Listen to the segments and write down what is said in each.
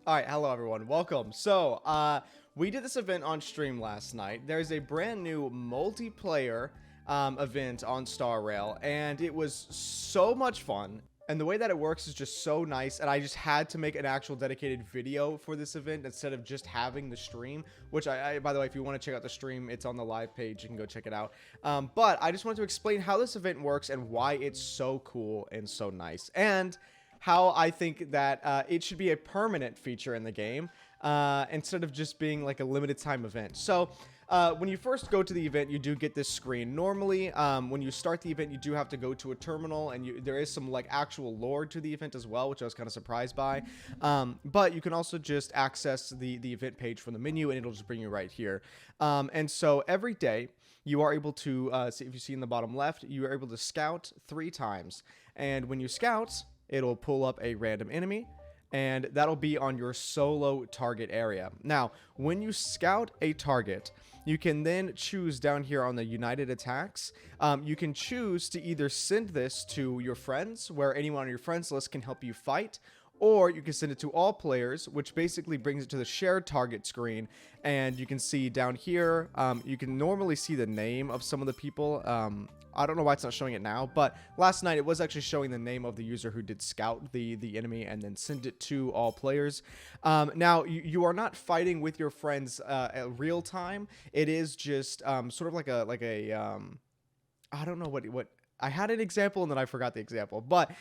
All right, hello everyone. Welcome. We did this event on stream last night. There's a brand new multiplayer event on Star Rail, and it was so much fun. And the way that it works is just so nice, and I just had to make an actual dedicated video for this event instead of just having the stream, which by the way, if you want to check out the stream, it's on the live page. You can go check it out. But I just wanted to explain how this event works and why it's so cool and so nice. And how I think that it should be a permanent feature in the game instead of just being like a limited time event. So when you first go to the event, you do get this screen. Normally, when you start the event, you do have to go to a terminal, and there is some like actual lore to the event as well, which I was kind of surprised by. But you can also just access the event page from the menu, and it'll just bring you right here. And so every day, you are able to, see if you see in the bottom left, you are able to scout 3 times. And when you scout, it'll pull up a random enemy, and that'll be on your solo target area. Now, when you scout a target, you can then choose down here on the United Attacks. You can choose to either send this to your friends, where anyone on your friends list can help you fight, or you can send it to all players, which basically brings it to the shared target screen. And you can see down here, you can normally see the name of some of the people. I don't know why it's not showing it now, but last night it was actually showing the name of the user who did scout the enemy and then send it to all players. Now, you are not fighting with your friends at real time. It is just sort of like a I don't know what I had an example and then I forgot the example, but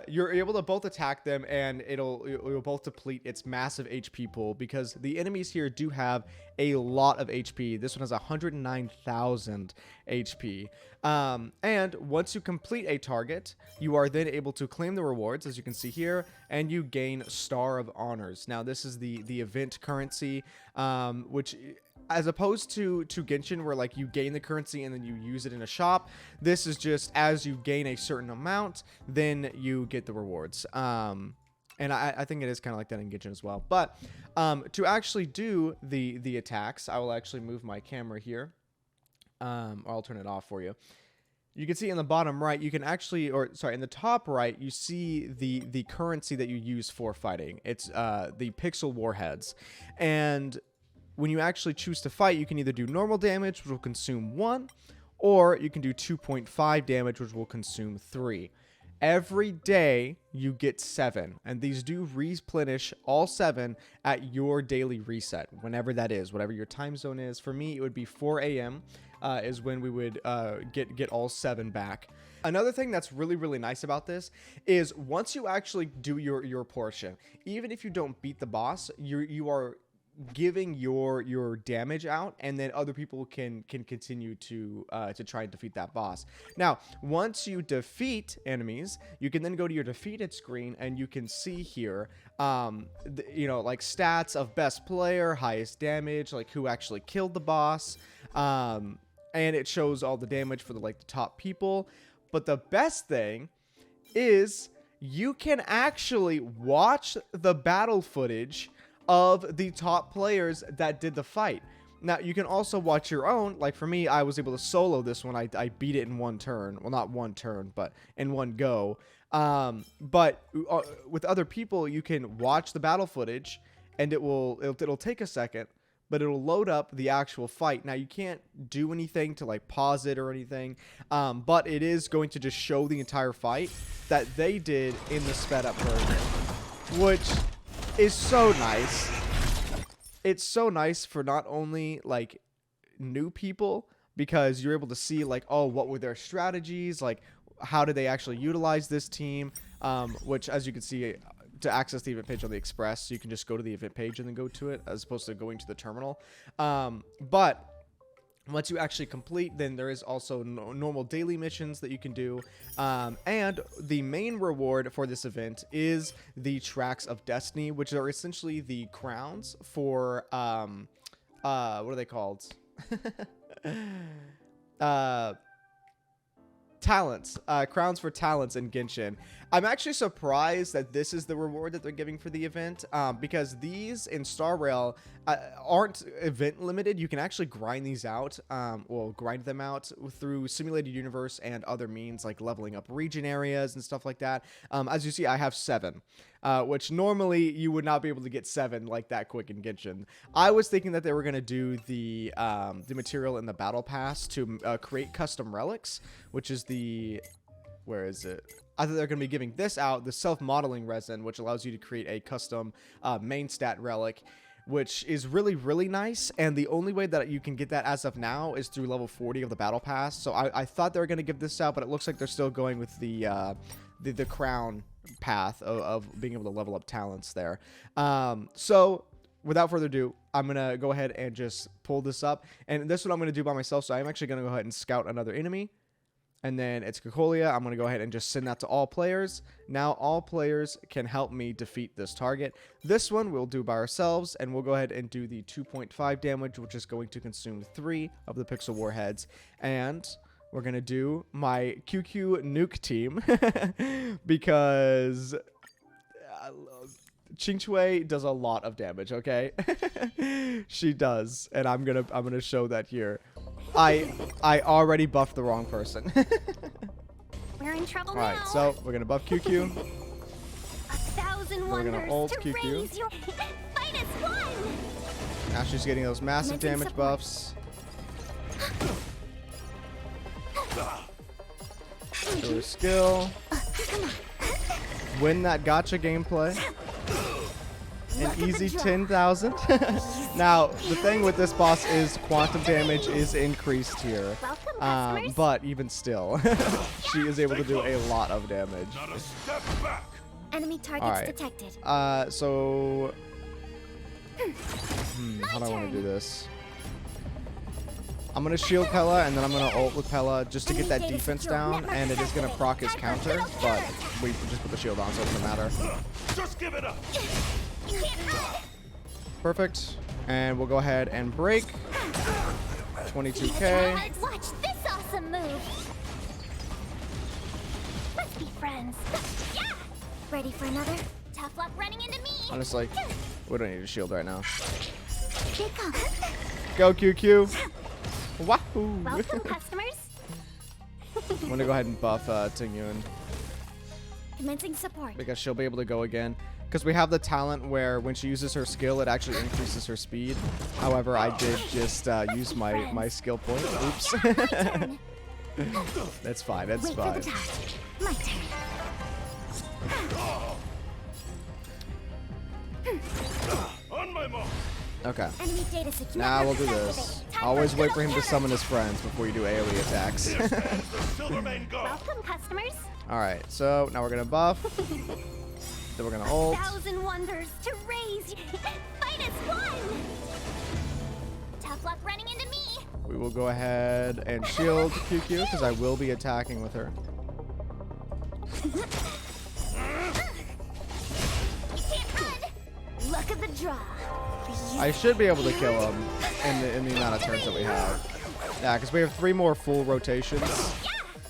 you're able to both attack them, and it'll both deplete its massive HP pool, because the enemies here do have a lot of HP. This one has 109,000 HP. And once you complete a target, you are then able to claim the rewards, as you can see here, and you gain Star of Honors. Now, this is the event currency, which, as opposed to Genshin, where like you gain the currency and then you use it in a shop, this is just as you gain a certain amount, then you get the rewards. And I think it is kind of like that in Genshin as well. But to actually do the attacks, I will actually move my camera here. Or I'll turn it off for you. You can see in the bottom right, you can actually, or sorry, in the top right, you see the currency that you use for fighting. It's the pixel warheads. And when you actually choose to fight, you can either do normal damage, which will consume 1, or you can do 2.5 damage, which will consume 3. Every day, you get 7, and these do replenish all 7 at your daily reset, whenever that is, whatever your time zone is. For me, it would be 4 a.m. Is when we would get all 7 back. Another thing that's really, really nice about this is once you actually do your portion, even if you don't beat the boss, you are giving your damage out, and then other people can continue to try and defeat that boss. Now, once you defeat enemies, you can then go to your defeated screen, and you can see here like stats of best player, highest damage, like who actually killed the boss, and it shows all the damage for the top people. But the best thing is you can actually watch the battle footage of the top players that did the fight. Now, you can also watch your own. Like for me, I was able to solo this one. I beat it in one turn. Well, not one turn, but in one go. But with other people, you can watch the battle footage, and it'll take a second, but it'll load up the actual fight. Now, you can't do anything to like pause it or anything, but it is going to just show the entire fight that they did in the sped up version, which is so nice. It's so nice for not only like new people, because you're able to see like, oh, what were their strategies, like how did they actually utilize this team, which, as you can see, to access the event page on the Express, you can just go to the event page and then go to it, as opposed to going to the terminal. But once you actually complete, then there is also normal daily missions that you can do. And the main reward for this event is the Tracks of Destiny, which are essentially the crowns for, what are they called? Talents. Crowns for talents in Genshin. I'm actually surprised that this is the reward that they're giving for the event, because these in Star Rail aren't event limited. You can actually grind these out, grind them out through Simulated Universe and other means like leveling up region areas and stuff like that. As you see, I have 7. which normally you would not be able to get 7 like that quick in Genshin. I was thinking that they were gonna do the material in the battle pass to create custom relics, which is the, where is it? I thought they're going to be giving this out, the self-modeling resin, which allows you to create a custom main stat relic, which is really, really nice. And the only way that you can get that as of now is through level 40 of the battle pass. So I thought they were going to give this out, but it looks like they're still going with the crown path of being able to level up talents there. So without further ado, I'm going to go ahead and just pull this up. And this is what I'm going to do by myself. So I'm actually going to go ahead and scout another enemy. And then it's Cocolia. I'm going to go ahead and just send that to all players. Now all players can help me defeat this target. This one we'll do by ourselves, and we'll go ahead and do the 2.5 damage, which is going to consume 3 of the pixel warheads. And we're going to do my QQ nuke team because Qingque does a lot of damage, okay? She does, and I'm gonna show that here. I already buffed the wrong person. We're in trouble now. Alright, so we're gonna buff QQ. 1,000 We're gonna ult to QQ. raise your fight as one. Now she's getting those massive Commencing damage support. buffs. Show her skill. Win that gotcha gameplay. An easy 10,000. Now, the thing with this boss is quantum damage is increased here. Welcome, customers. But even still, she is able to do a lot of damage. Not a step back. Enemy targets Alright. detected. So... how do I want to turn. do this? I'm going to shield Pella, and then I'm going to ult with Pella just to get that Enemy data defense secure. down, Network and it is going to proc his activated. counter, but we just put the shield on, so it doesn't matter. Just give it up. You can't run. Perfect. And we'll go ahead and break. 22k. Watch this awesome move. Let's be friends. Yeah. Ready for another? Tough luck running into me. Honestly, we don't need a shield right now. Here it comes. Go, QQ. Wahoo. Welcome, customers. I'm going to go ahead and buff Tingyun Commencing support. because she'll be able to go again. Because we have the talent where when she uses her skill, it actually increases her speed. However, I did just use my skill point. Oops. My turn. That's fine. That's Wait fine. for the time. My turn. On my mark. Okay. Enemy data secure. Now we'll do Network this. activated. Time Always for wait for him to counter. summon his friends before you do AoE attacks. Here stands the Silvermane God. Welcome, customers. Alright, so now we're going to buff. Then we're going to ult. 1,000 wonders to raise. Fight as one. Tough luck running into me. We will go ahead and shield QQ because I will be attacking with her. You can't run. Luck of the draw. I should be able to kill him in the amount of turns that we have. Yeah, because we have 3 more full rotations.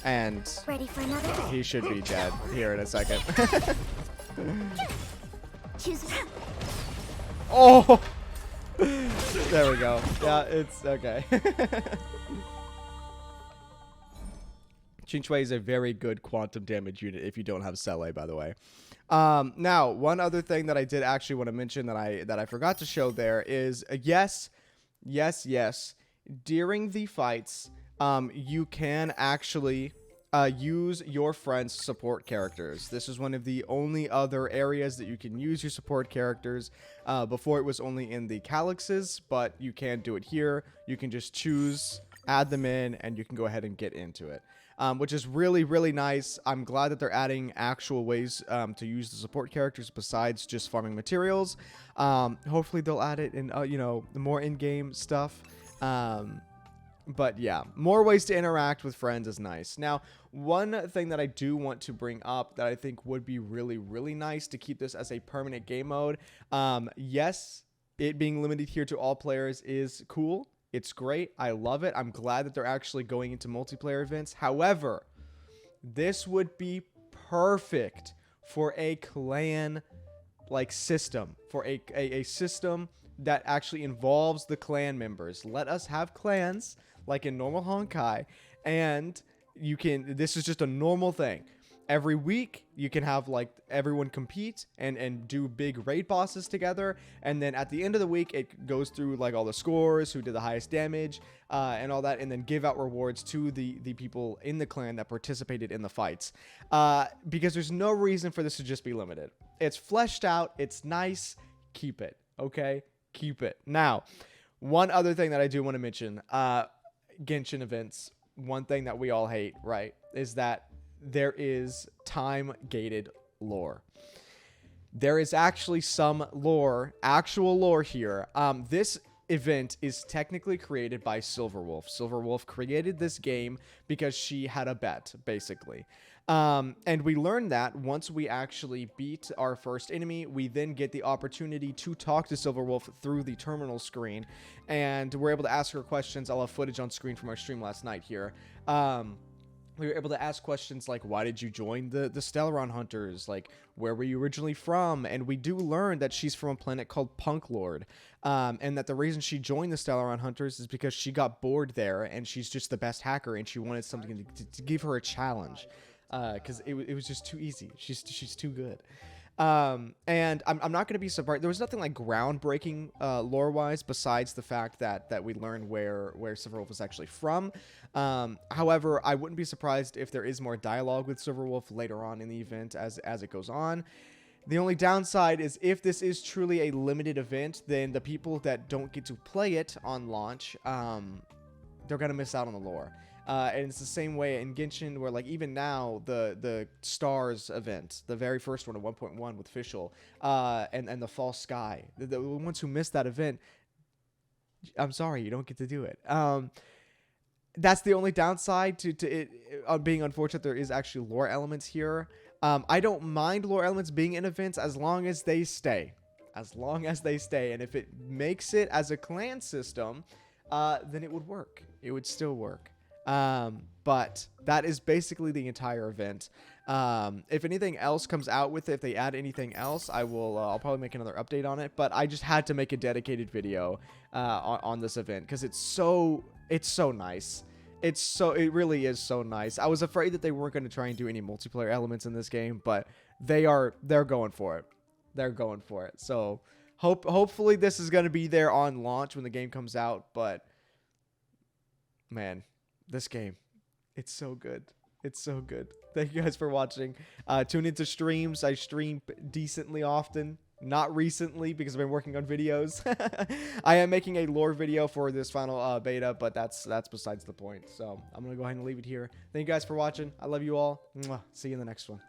And Ready for another? he should be dead here in a second. Choose. Oh! There we go. Yeah, it's okay. Qingque is a very good quantum damage unit if you don't have Cele, by the way. Now, one other thing that I did actually want to mention that I forgot to show there is, yes, during the fights, you can actually use your friend's support characters. This is one of the only other areas that you can use your support characters. Before it was only in the Calyxes, but you can do it here. You can just choose, add them in, and you can go ahead and get into it. Which is really, really nice. I'm glad that they're adding actual ways to use the support characters besides just farming materials. Hopefully they'll add it in, you know, the more in-game stuff. But yeah, more ways to interact with friends is nice. Now, one thing that I do want to bring up that I think would be really, really nice to keep this as a permanent game mode. Yes, it being limited here to all players is cool. It's great. I love it. I'm glad that they're actually going into multiplayer events. However, this would be perfect for a clan like system, for a system that actually involves the clan members. Let us have clans like in normal Honkai, and you can, this is just a normal thing. Every week you can have like everyone compete and do big raid bosses together, and then at the end of the week it goes through like all the scores, who did the highest damage, and all that, and then give out rewards to the people in the clan that participated in the fights, because there's no reason for this to just be limited. It's fleshed out, it's nice, keep it, okay? Keep it. Now, one other thing that I do want to mention, Genshin events, one thing that we all hate, right, is that there is time-gated lore. There is actually some lore, actual lore here. This event is technically created by Silverwolf. Silverwolf created this game because she had a bet, basically. And we learned that once we actually beat our first enemy, we then get the opportunity to talk to Silverwolf through the terminal screen, and we're able to ask her questions. I'll have footage on screen from our stream last night here. We were able to ask questions like, why did you join the Stellaron Hunters? Like, where were you originally from? And we do learn that she's from a planet called Punklord. And that the reason she joined the Stellaron Hunters is because she got bored there, and she's just the best hacker, and she wanted something to give her a challenge. Because it was just too easy. She's too good. And I'm not going to be surprised. There was nothing like groundbreaking lore-wise besides the fact that we learned where Silverwolf was actually from. However, I wouldn't be surprised if there is more dialogue with Silverwolf later on in the event as it goes on. The only downside is if this is truly a limited event, then the people that don't get to play it on launch, they're going to miss out on the lore. And it's the same way in Genshin, where like even now the Stars event, the very first one at 1.1 with Fischl, and the False Sky, the ones who missed that event, I'm sorry, you don't get to do it. That's the only downside to it being unfortunate. There is actually lore elements here. I don't mind lore elements being in events as long as they stay. As long as they stay. And if it makes it as a clan system, then it would work. It would still work. But that is basically the entire event. If anything else comes out with it, if they add anything else, I'll probably make another update on it. But I just had to make a dedicated video on this event because it's so nice. It really is so nice. I was afraid that they weren't going to try and do any multiplayer elements in this game, but they're going for it. They're going for it. So hopefully this is going to be there on launch when the game comes out. But man, this game, it's so good. It's so good. Thank you guys for watching. Tune into streams. I stream decently often. Not recently because I've been working on videos. I am making a lore video for this final beta, but that's besides the point. So I'm going to go ahead and leave it here. Thank you guys for watching. I love you all. Mwah. See you in the next one.